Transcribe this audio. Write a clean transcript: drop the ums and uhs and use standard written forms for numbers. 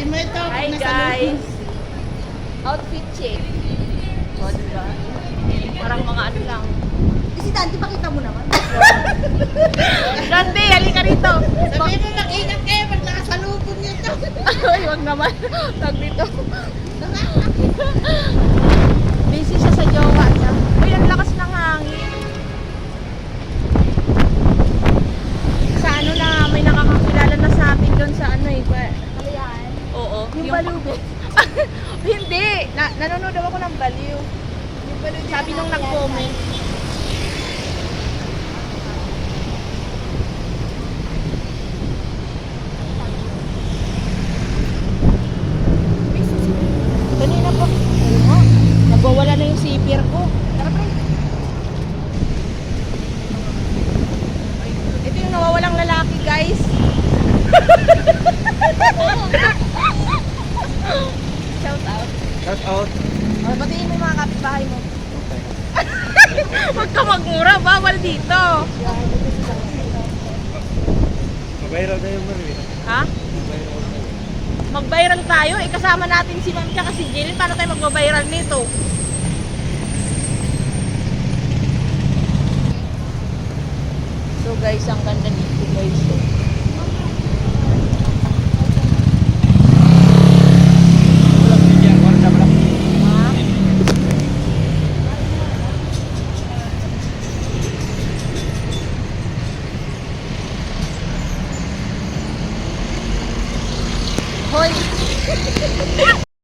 Sabihin mo ito. Hi guys! Outfit check. O, diba? Parang mga ano lang. Si Dante, pakita mo naman. Dante, halika rito! Sabihin mo mag-ingat kayo pag nakasalubong niyo ito. Ay, wag naman. Tag dito. Busy siya sa jowa niya. Uy, ang lakas ng hangin. Sa ano na, may nakakakilala na sa atin doon sa ano eh. Ano yan? Oo. Yung balubit. Hindi. Nanonood ako ng baliw. Sabi nung nag-comment. Kanina po. Ano nga? Nagwawala na yung zipper ko. Tara pre. Ito yung nawawalang lalaki guys. Shout out. Shout out. Oh, batiin mo yung mga kapitbahay mo. Huwag ka magmura, bawal dito. Mabayral tayo Marvin. Ha? Mag-viral tayo, eh kasama natin si Ma'am tsaka si Jillian. Paano tayo mag-viral nito? So guys, ang ganda dito guys.